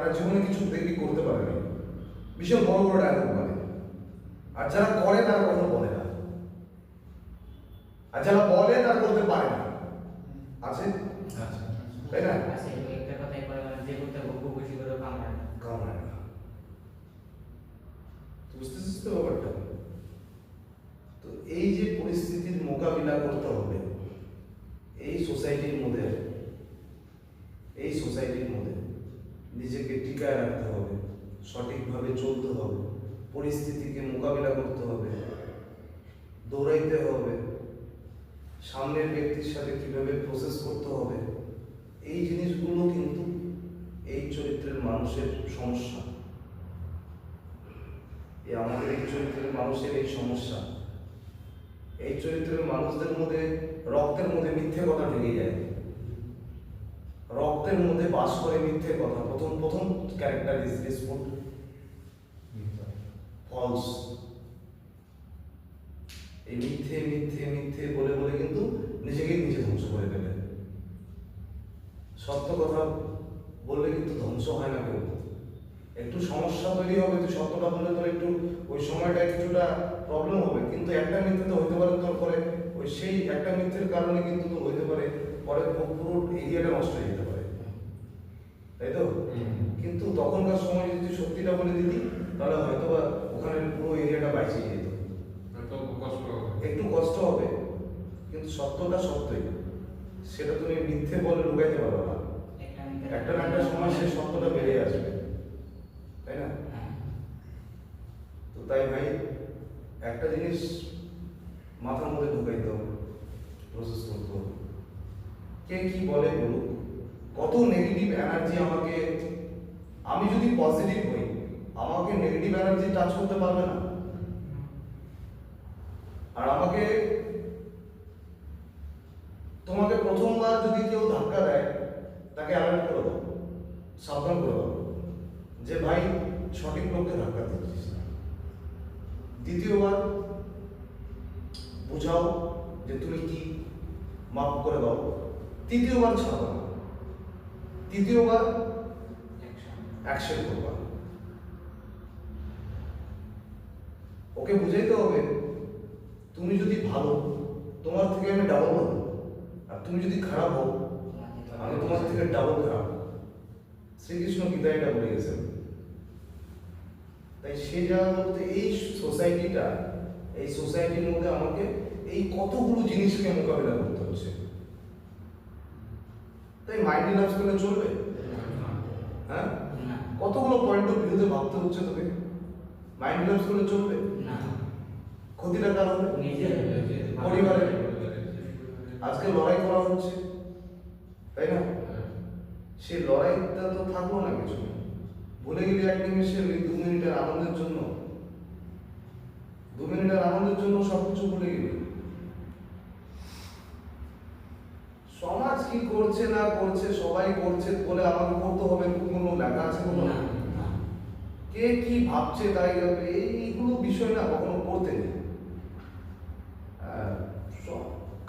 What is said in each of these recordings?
তারা জীবনে কিছু দেখবি করতে পারে না, ভীষণ বড় বড় ডায়লগ বলে, আর যারা করে তারা কখনো বলে না, আর যারা বলে তারা করতে পারে না। আছে তাই না? একটা কথাই বলে যে করতে বকু খুশি করে কামায় না। বুঝতেছিস তো ব্যাপারটা? তো এই যে পরিস্থিতির মোকাবিলা করতে হবে এই সোসাইটির মধ্যে, নিজেকে টিকায় রাখতে হবে, সঠিকভাবে চলতে হবে, পরিস্থিতিকে মোকাবিলা করতে হবে, দৌড়াইতে হবে, সামনের ব্যক্তির সাথে কিভাবে প্রসেস করতে হবে, এই জিনিসগুলো কিন্তু এই চরিত্রের মানুষের সমস্যা। আমাদের এই চরিত্রের মানুষের এই সমস্যা, এই চরিত্রের মানুষদের মধ্যে রক্তের মধ্যে মিথ্যে কথা ঢেকে যায়, রক্তের মধ্যে বাস করে মিথ্যে কথা। প্রথম ক্যারেক্টার ইজ ফলস। এই মিথ্যে মিথ্যে মিথ্যে বলে বলে কিন্তু নিজেকে নিজে ধ্বংস করে ফেলে। সত্য কথা বললে কিন্তু ধ্বংস হয় না কেউ, একটু সমস্যা তৈরি হবে। তুই সত্যটা বলে তোর একটু ওই সময়টা কিছুটা প্রবলেম হবে, কিন্তু একটা মিথ্যে তো হইতে পারে তোর পরে ওই সেই একটা মিথ্যের কারণে কিন্তু তোর হইতে পারে পরে পুরো এরিয়াটা নষ্ট হয়ে যেতে পারে, তাই তো? কিন্তু তখনকার সময় যদি তুই সত্যিটা বলে দিতি তাহলে হয়তো বা ওখানে পুরো এরিয়াটা বাইচে যেত। একটু কষ্ট হবে কিন্তু সত্যটা সত্যই, সেটা তুমি মিথ্যে বলে লুকাইতে পারো না। একটা না একটা সময় সেই সত্যটা বেড়ে আসবে, তাই না? তো তাই ভাই একটা জিনিস মাথার মধ্যে ঢুকাইতে হবে, প্রসেস করতে হবে। কে কি বলে বলুক, কত নেগেটিভ এনার্জি আমাকে, আমি যদি পজিটিভ হই আমাকে নেগেটিভ এনার্জি টাচ করতে পারবে না। আর আমাকে তোমাকে প্রথমবার যদি কেউ ধাক্কা দেয় তাকে অ্যালার্ট করে দাও, সাবধান করে দাও যে ভাই সঠিক লোককে ধাক্কা দিচ্ছিস না। দ্বিতীয়বার বোঝাও যে তুমি কি, মাফ করে দাও। তৃতীয়বার ছাড়ো না, তৃতীয়বার অ্যাকশন করবা। ওকে বুঝাইতে হবে তুমি যদি ভালো তোমার থেকে আমি ডাবল ভালো, আর তুমি যদি খারাপ হও আমি তোমার থেকে ডাবল খারাপ। শ্রীকৃষ্ণ গীতায় এটা বলে গেছেন। তাই সেই জায়গার মধ্যে এই সোসাইটিটা, এই সোসাইটির মধ্যে আমাকে এই কতগুলো জিনিসকে মোকাবিলা করতে হচ্ছে। তাই মাইন্ড রিল্যাক্স করলে চলবে? হ্যাঁ, কতগুলো পয়েন্ট অফ ভিউতে ভাবতে হচ্ছে তোকে। মাইন্ড রিল্যাক্স করলে চলবে না, ক্ষতিটা কার হবে? পরিবারের। আজকে লড়াই করা হচ্ছে, তাই না? সেই লড়াইটা তো থাকলো না কিছু, ভুলে গেলে এক নিমেষে 2 মিনিটের আনন্দের জন্য, 2 মিনিটের আনন্দের জন্য সবকিছু ভুলে গেলি। সমাজ কি করছে না করছে, সবাই করছে বলে আমাকে করতে হবে কোনো লেখা আছে কোনো? কে কি ভাবছে তাই এইগুলো বিষয় না কখনো করতে নেই।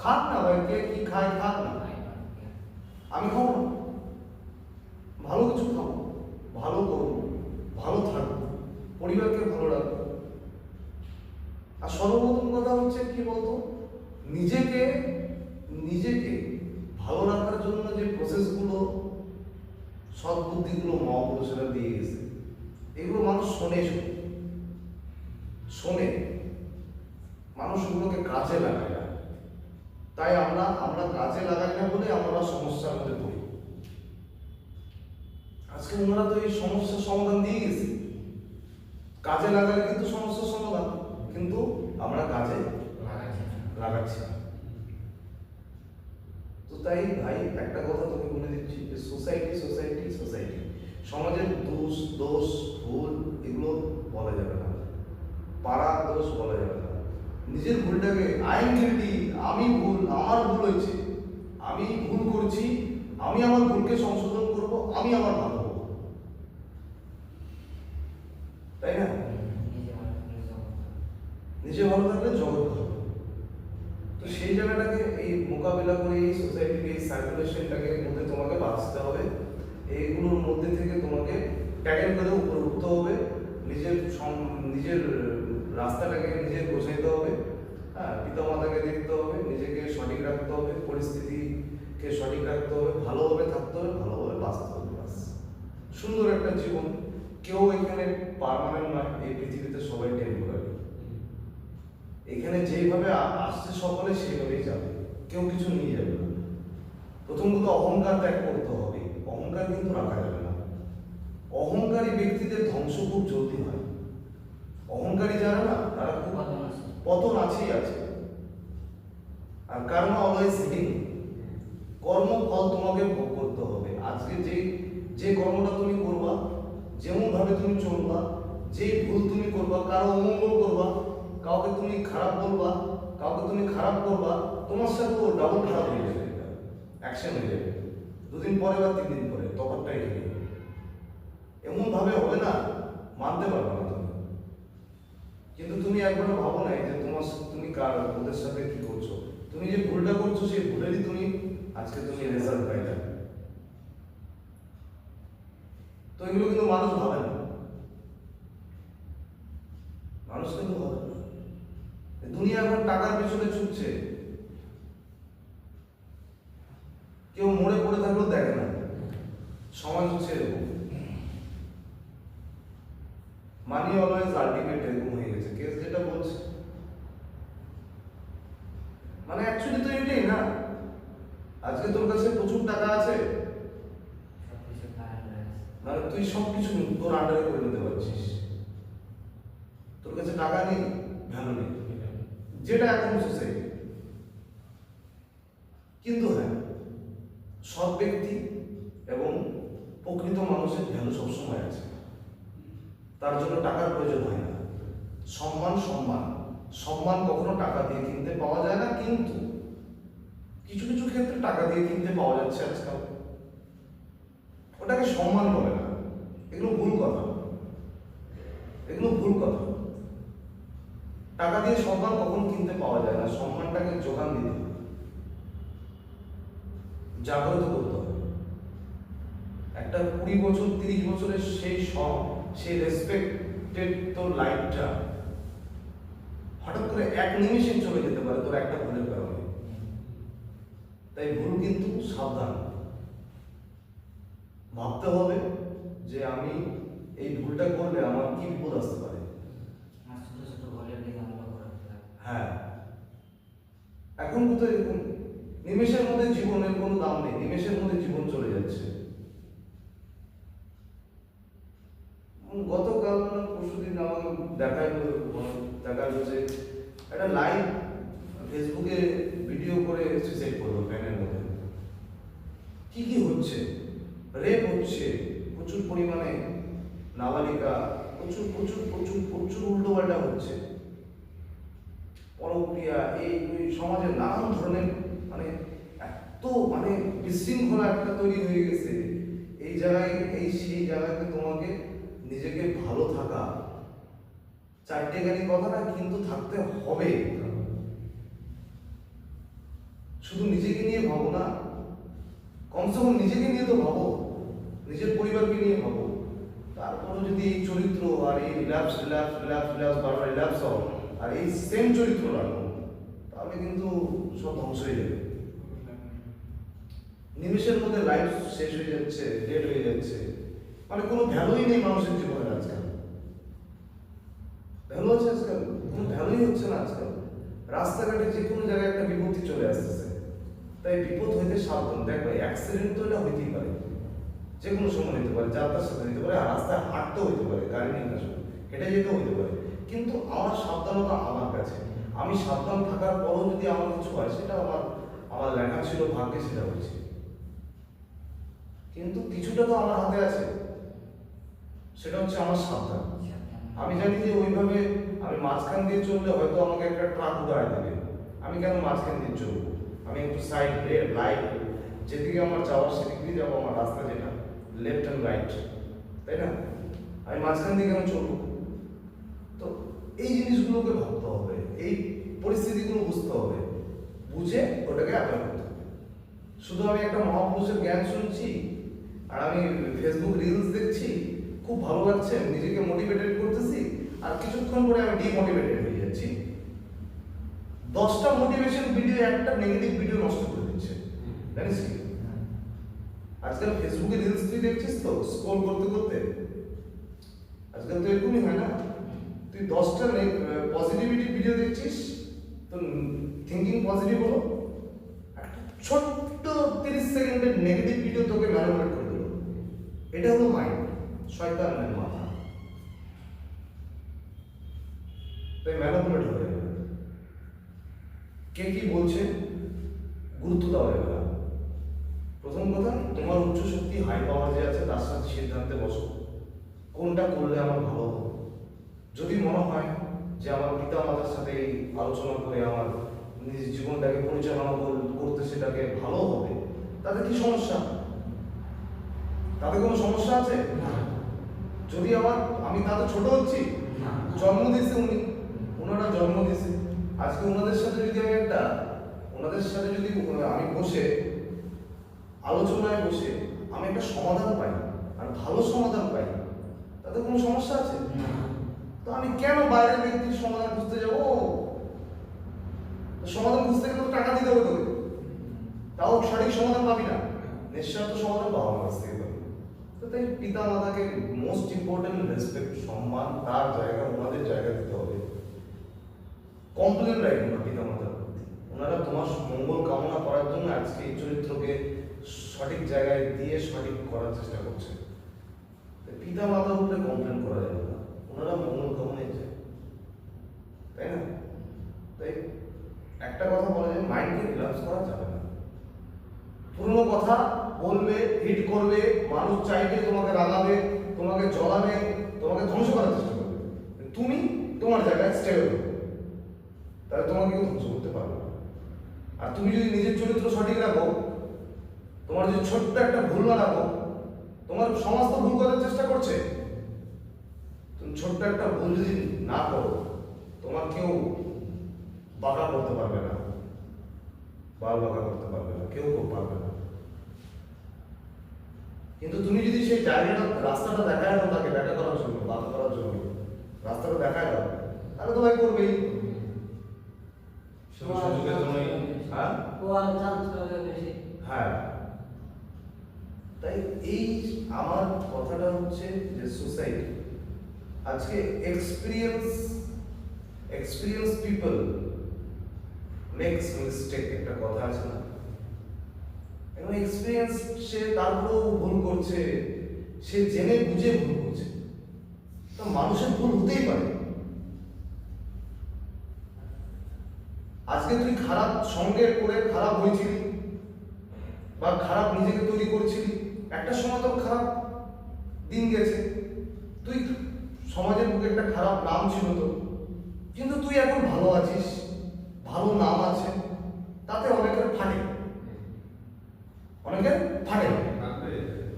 খাক না ভাই, কে কি খায় খাক না, আমি খাবো না। ভালো কিছু খাবো, ভালো করবো, ভালো থাকবো, পরিবারকে ভালো রাখবো। আর সর্বপ্রথম কথা হচ্ছে কি বলতো, নিজেকে নিজেকে ভালো রাখার জন্য যে প্রসেসগুলো, সৎ বুদ্ধিগুলো মহাপুরুষেরা দিয়ে গেছে, এগুলো মানুষ শোনে, মানুষ ওগুলোকে কাজে লাগায় না। তাই আমরা কাজে লাগাই না বলে আমরা সমস্যার মধ্যে পড়ি। আজকে ওনারা তো এই সমস্যার সমাধান দিয়ে গেছে, কাজে লাগালে কিন্তু সমস্যার সমাধান, কিন্তু আমরা কাজে লাগাচ্ছি না। তো তাই ভাই একটা কথা তোকে বলে দিচ্ছি যে সোসাইটি সমাজের দোষ ভুল এগুলো বলা যাবে না, পাড়ার দোষ বলা যাবে না। নিজের ভুলটাকে আমি ভুল, আমার ভুল হয়েছে, আমি ভুল করছি, আমি আমার ভুলকে সংশোধন করব, আমি আমার ভালো হব, তাই না? নিজে ভালো থাকলে জগৎ ভালো। তো সেই জায়গাটাকে এই মোকাবিলা করে এই সোসাইটির এই সার্কুলেশনটাকে মধ্যে তোমাকে বাঁচতে হবে, এইগুলোর মধ্যে থেকে তোমাকে ট্যাগেল করে উপরে উঠতে হবে, নিজের রাস্তাটাকে নিজে গোছাইতে হবে, হ্যাঁ, পিতা মাতাকে দেখতে হবে, নিজেকে সঠিক রাখতে হবে, পরিস্থিতিকে সঠিক রাখতে হবে, ভালোভাবে থাকতে হবে, ভালোভাবে বাঁচতে হবে, বাস। সুন্দর একটা জীবন। কেউ এখানে পার্মানেন্ট নয়, এই পৃথিবীতে সবাই টেম্পোরারি। এখানে যেভাবে আসছে সকলে সেইভাবেই যাবে, কেউ কিছু নিয়ে যাবে না। প্রথম কথা অহংকার ত্যাগ করতে হবে, অহংকার কিন্তু রাখা যাবে না। অহংকারী ব্যক্তিদের ধ্বংস খুব জলদি হয়। অহংকারী যারা না, তারা খুব পতন আছেই আছে। আর কর্ম অলওয়েজ হিটিং, কর্মফল তোমাকে ভোগ করতে হবে। আজকে যে কর্মটা তুমি করবা, যেমন ভাবে তুমি চলবা, যে ভুল তুমি করবা, কারো অমঙ্গল করবা, কাউকে তুমি খারাপ বলবা, কাউকে তুমি খারাপ করবা, তোমার সাথে ও ডাবল খারাপ হয়ে যাবে, অ্যাকশন হয়ে যাবে। 2 দিন পরে বা 3 দিন পরে তফাৎটা এখানে এমন ভাবে হবে না, মানতে পারবে না তুমি। কিন্তু তুমি একবার ভাবো না যে তুমি ওদের সাথে কি করছো, তুমি যে ভুলটা করছো সেই ভুলেরই তুমি আজকে তুমি রেজাল্ট পাইলে। তো এগুলো কিন্তু মানুষ ভাবে না, মানুষ কিন্তু ভাবে না। দুনিয়া এখন টাকার পেছনে ছুটছে, কেউ মরে পড়ে থাকলেও দেখে না। সমাজ হচ্ছে এরকম, মানি অলওয়েজ আলটিমেট, এরকম হয়ে গেছে। কেস যেটা বলছে মানে অ্যাকচুয়ালি তো এটাই না। আজকে তোর কাছে প্রচুর টাকা আছে, মানে তুই সবকিছু তোর আন্ডারে করে নিতে পারছিস। তোর কাছে টাকা নেই, ভ্যালু নেই, যেটা এখন সোসাইটি। কিন্তু হ্যাঁ, সৎ ব্যক্তি এবং প্রকৃত মানুষের ভ্যালু সবসময় আছে। তার জন্য টাকার প্রয়োজন হয় না। সম্মান সম্মান সম্মান কখনো টাকা দিয়ে কিনতে পাওয়া যায় না, কিন্তু কিছু কিছু ক্ষেত্রে টাকা দিয়ে কিনতে পাওয়া যাচ্ছে আজকাল। ওটাকে সম্মান বলে না, এগুলো ভুল কথা, এগুলো ভুল কথা। টাকা দিয়ে সম্মান কখনো কিনতে পাওয়া যায় না, সম্মানটাকে যোগান দিতে হবে, জাগ্রত করতে হবে। একটা 20 বছর 30 বছরের সেই রেসপেক্টেড তোর লাইফটা হঠাৎ করে এক নিমিষে চলে যেতে পারে তোর একটা ভুলের কারণে। তাই ভুল কিন্তু সাবধান, ভাবতে হবে যে আমি এই ভুলটা করলে আমার কি বিপদ আসতে পারে। হ্যাঁ, এখন তো এরকম নিমেষের মধ্যে জীবনের কোনো দাম নেই, নিমেষের মধ্যে জীবন চলে যাচ্ছে। গতকাল না পরশুদিন আমাকে দেখালো যে একটা লাইভ ফেসবুকে ভিডিও করে সুইসাইড করলো ফ্যানের মধ্যে। কি কি হচ্ছে, রেপ হচ্ছে প্রচুর পরিমাণে, নাবালিকা প্রচুর প্রচুর প্রচুর প্রচুর উল্টোপাল্টা হচ্ছে, পরক্রিয়া, এই সমাজে নানান ধরনের মানে এত মানে বিশৃঙ্খলা একটা তৈরি হয়ে গেছে। এই জায়গায় সেই জায়গাতে তোমাকে নিজেকে ভালো থাকা, চারটে গাড়ি কথা না, কিন্তু থাকতে হবে। শুধু নিজেকে নিয়ে ভাবো না, কমসে কম নিজেকে নিয়ে তো ভাবো, নিজের পরিবারকে নিয়ে ভাবো। তারপরে যদি এই চরিত্র আর এই রিল্যাপস বারবার রিল্যাপস হও আর এই সেম চরিত্র রাখো, তাহলে কিন্তু সব ধ্বংস হয়ে যাবে। নিমেষের মধ্যে লাইফ শেষ হয়ে যাচ্ছে, ডেড হয়ে যাচ্ছে, মানে কোনো ভ্যালুই নেই মানুষের জীবনে আজকাল। ভ্যালু আছে আজকাল? কোনো ভ্যালুই হচ্ছে না আজকাল। রাস্তাঘাটে যে কোনো জায়গায় একটা বিপত্তি চলে আসতেছে, তাই বিপদ হইতে সাবধান। দেখবে অ্যাক্সিডেন্ট তো এটা হইতেই পারে, যে কোনো সময় হইতে পারে, যাত্রার সাথে হইতে পারে, আর রাস্তায় হাঁটতেও হইতে পারে, গাড়ি নিয়ে আসবে, হেঁটে যেতেও হইতে পারে। কিন্তু আমার সাবধানতা আমার কাছে, আমি সাবধান থাকার পরও যদি আমার কিছু হয়, সেটা আমার লেখা ছিল, ভাগ্যে সেটা হয়েছে। কিন্তু কিছুটা তো আমার হাতে আছে, সেটা হচ্ছে আমার সাবধান। আমি জানি যে ওইভাবে আমি মাঝখান দিয়ে চললে হয়তো আমাকে একটা ট্রাক উড়ায় দেবে, আমি কেন মাঝখান দিয়ে চলবো? আমি একটু সাইড লাইট, যেদিকে আমার যাওয়ার সেদিক দিয়ে যাবো, আমার রাস্তা যেটা লেফট অ্যান্ড রাইট, তাই না? আমি মাঝখান দিয়ে কেন চলবো? তো এই জিনিসগুলোকে ভাবতে হবে, এই পরিস্থিতিগুলো বুঝতে হবে, বুঝে ওটাকে অ্যাপ্লাই করতে হবে। শুধু আমি একটা মহাপুরুষের জ্ঞান শুনছি আর আমি ফেসবুক রিলস দেখছি, খুব ভালো লাগছে, নিজেকে মোটিভেটেড করতেছি, আর কিছুক্ষণ পরে আমি ডিমোটিভেটেড হয়ে যাচ্ছি। 10টা মোটিভেশন ভিডিও একটা নেগেটিভ ভিডিও নষ্ট করে দিচ্ছে, জানিস কি? আজকাল ফেসবুকে রিলস তুই দেখছিস তো, স্ক্রল করতে করতে আজকাল তো এরকমই হয় না, তুই 10টা পজিটিভিটি ভিডিও দেখছিস, তো থিঙ্কিং পজিটিভ হলো, একটা ছোট্ট 30 সেকেন্ডের নেগেটিভ ভিডিও তোকে ম্যানিপুলেট করে দিল। এটা হলো মাইন্ড, শয়তানের মাথা। তাই ম্যানিপুলেট হয়ে যাবে। কে কি বলছে গুরুত্ব দেওয়া যাবে না। প্রথম কথা, তোমার উচ্চ শক্তি হাই পাওয়ার যে আছে তার সাথে সিদ্ধান্তে বসো, কোনটা করলে আমার ভালো হবে। যদি মনে হয় যে আমার পিতা মাতার সাথে এই আলোচনা করে আমার নিজের জীবনটাকে পরিচালনা করতে সেটাকে ভালো হবে, তাতে কি সমস্যা? তাতে কোনো সমস্যা আছে? যদি আবার আমি তাতে ছোট হচ্ছি, জন্ম দিয়েছে উনি, ওনারা জন্ম দিয়েছে, আজকে ওনাদের সাথে যদি আমি আমি বসে আলোচনায় বসে আমি একটা সমাধান পাই, আর ভালো সমাধান পাই, তাতে কোনো সমস্যা আছে? তো আমি কেন বাইরের ব্যক্তির সমাধান খুঁজতে যাবো? সমাধান খুঁজতে গেলে তো টাকা দিতে হবে তোকে, তাও সঠিক সমাধান পাবি না, নিঃস্বার্থ সমাধান বাবা মার কাছ থেকে পাবি। তো তাই পিতা মাতাকে মোস্ট ইম্পর্টেন্ট রেসপেক্ট, সম্মান তার জায়গা ওনাদের জায়গা দিতে হবে। কমপ্লেন রাখবেন না পিতা মাতার প্রতি, ওনারা তোমার মঙ্গল কামনা করার জন্য আজকে এই চরিত্রকে সঠিক জায়গায় দিয়ে সঠিক করার চেষ্টা করছে। পিতা মাতার উপরে কমপ্লেন করা যাবে না, ওনারা মঙ্গল কামনায় যায়, তাই না? তাই একটা কথা বলা যায়, মাইন্ডকে রিল্যাক্স করা যাবে না। পুরনো কথা বলবে, হিট করবে, মানুষ চাইবে তোমাকে রাগাবে, তোমাকে জ্বলাবে, তোমাকে ধ্বংস করার চেষ্টা করবে। তুমি তোমার জায়গায় স্টেবল হবে, তাহলে তোমাকে কেউ ধ্বংস করতে পারবে না। আর তুমি যদি নিজের চরিত্র সঠিক রাখো, তোমার যদি ছোট্ট একটা ভুল না রাখো, তোমার সমাজ তো ভুল করার চেষ্টা করছে, তুমি ছোট্ট একটা ভুল যদি না করো, তোমার কেউ বাঁকা করতে পারবে না, বাল বাঁকা করতে পারবে না, কেউ পারবে না। কিন্তু তুমি যদি সেই জায়গাটা, রাস্তাটা দেখায় দাও তাকে ব্যাখ্যা করার জন্য, বাঁকা করার জন্য রাস্তাটা দেখায় দাও, তাহলে তো ভাই করবেই। সুযোগের জন্যই, হ্যাঁ। তাই এই আমার কথাটা হচ্ছে যে সোসাইটি আজকে এক্সপিরিয়েন্স পিপল মেক্স মিস্টেক, একটা কথা আছে না? এবং এক্সপিরিয়েন্স সে তারপরেও ভুল করছে, সে জেনে বুঝে ভুল করছে, তো মানুষের ভুল হতেই পারে। আজকে তুই খারাপ সঙ্গে করে খারাপ হয়েছিলি বা খারাপ নিজেকে তৈরি করেছিলি, একটা সময় তোর খারাপ দিন গেছে, তুই সমাজের বুকে একটা খারাপ নাম ছিল তো, কিন্তু তুই এখন ভালো আছিস, ভালো নাম আছে, তাতে অনেকের ফাটে,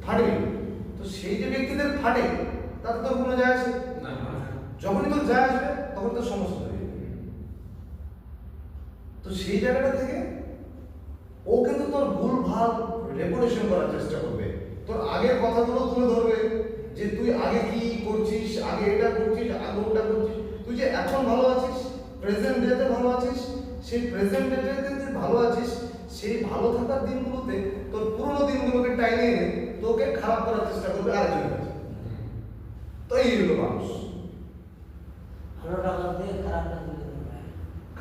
ফাটে। তো সেই যে ব্যক্তিদের ফাটে, তাতে তোর কোনো যায় আসে না। যখনই তোর যায় আসবে তখন তোর সমস্যা হয়ে যাবে। তো সেই জায়গাটা থেকে ও কিন্তু তোর ভুল ভাল রেপুটেশন করার চেষ্টা করবে, তোর আগের কথাগুলো তুলে ধরবে, যে তুই আগে কি করছিস, আগে এটা করছিস, আগে ওটা করছিস, তুই যে এখন ভালো আছিস, প্রেজেন্ট ডেতে ভালো আছিস, সেই প্রেজেন্ট ডেতে তুই ভালো আছিস, সেই ভালো থাকার দিনগুলোতে তোর পুরনো দিনগুলোকে টাইনে এনে তোকে খারাপ করার চেষ্টা করবে আরেকজনের কাছে। তো এই হলো মানুষ,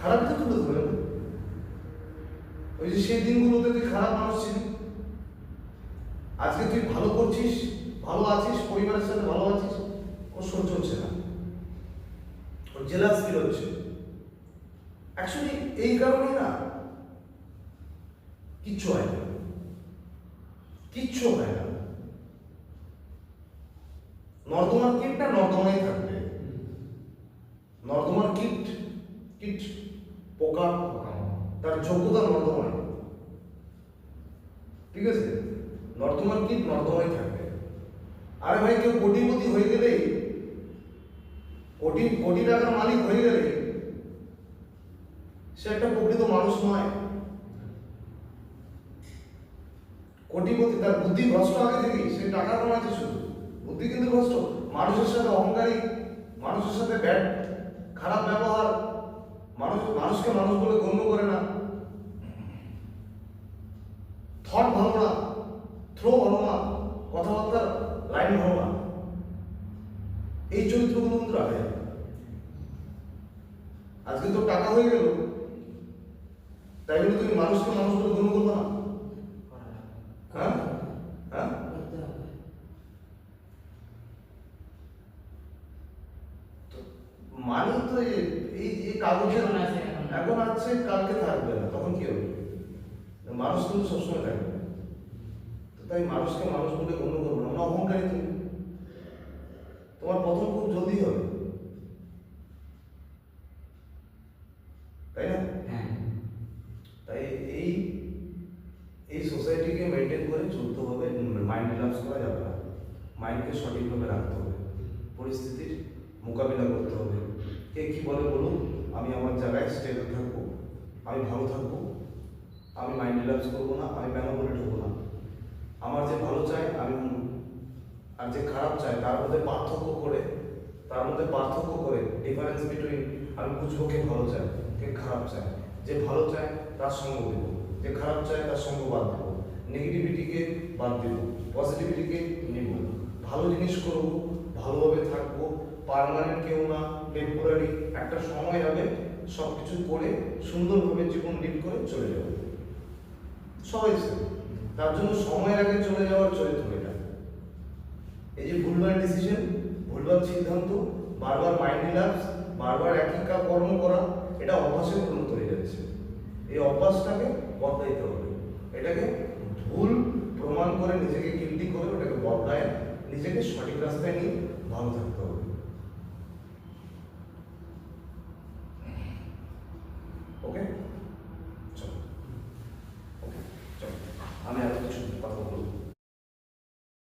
খারাপটা তুলে ধরবে। ওই যে সেই দিনগুলোতে তুই খারাপ মানুষ ছিলি, আজকে তুই ভালো করছিস, ভালো আছিস, পরিবারের সাথে ভালো আছিস, ও সহ্য হচ্ছে না, ওর জেলাস ফিল হচ্ছে। অ্যাকচুয়ালি এই কারণেই না কিচ্ছু হয় না, কিচ্ছু হয় না। নর্দমার কীটটা নর্দমাই থাকবে, নর্দমার কীট পোকা, তার যোগ্যতা নর্দমায়, ঠিক আছে? নর্দমার কীট নর্দমাই থাকবে। আরে ভাই, কেউ কোটিপতি হয়ে গেলেই, কোটি টাকার মালিক হয়ে গেলে সে একটা প্রকৃত মানুষ নয়। কোটিপতি, তার বুদ্ধি ভ্রষ্ট আগে থেকেই, সে টাকা কামাচ্ছে শুধু, বুদ্ধি কিন্তু ভ্রষ্ট, মানুষের সাথে অহংকারী, মানুষের সাথে ব্যাড খারাপ ব্যবহার, মানুষকে মানুষ বলে গণ্য করে না, থট ভালো না, থ্রো ভালো না, কথাবার্তার লাইন ভালো না, এই চরিত্রগুলো কিন্তু রাখা যাবে। আজকে তো টাকা হয়ে গেল, তাই বলে তুমি মানুষকে মানুষ বলে গণ্য করবে না? হ্যাঁ হ্যাঁ, মানে তো এই কাগজের এখন আছে, কালকে থাকবে না, তখন কি হবে? মানুষ কিন্তু সবসময় থাকবে। তো তাই মানুষকে মানুষ বলে গণ্য করবো না, আমরা অহংকারী। তুমি তোমার প্রথম খুব জলদি হবে, তাই না? হ্যাঁ। তাই এই এই সোসাইটিকে মেনটেন করে চলতে হবে, মাইন্ড রিল্যাক্স করা যাবে না, মাইন্ডকে সঠিকভাবে রাখতে হবে, পরিস্থিতির মোকাবিলা করতে হবে। কে কি বলে বলুন, আমি আমার জায়গায় স্টেবল থাকবো, আমি ভালো থাকবো, আমি মাইন্ড রিল্যাক্স করবো না, আমি কেন বলে ঢুকবো না। আমার যে ভালো চাই আমি, আর যে খারাপ চাই তার মধ্যে পার্থক্য করে, ডিফারেন্স বিটুইন, আমি বুঝবো কে ভালো চায় কে খারাপ চায়। যে ভালো চায় তার সঙ্গ দেবো, যে খারাপ চায় তার সঙ্গ বাদ দেবো, নেগেটিভিটিকে বাদ দেবো, পজিটিভিটিকে নেব, ভালো জিনিস করবো, ভালোভাবে থাকবো, পার্মানেন্ট কেউ না, টেম্পোরারি একটা সময় হবে, সব কিছু করে সুন্দরভাবে জীবন লিড করে চলে যাবে সবাই। তার জন্য সময়ের আগে চলে যাওয়ার চরিত্র এটা। এই যে ভুলভাল ডিসিশন, ভুলভাল সিদ্ধান্ত, বারবার মাইন্ড রিল্যাক্স, বারবার একই কর্ম করা, এটা অভ্যাসে পরিণত হয়ে যাচ্ছে। এই অভ্যাসটাকে বদলাইতে হবে, এটাকে ভুল প্রমাণ করে নিজেকে গিল্টি করে ওটাকে বদলায় নিজেকে সঠিক রাস্তায় নিয়ে ভালো থাকতে হবে। ওকে, চলো, ওকে চলো, আমি আরো কিছু কথা বলবো।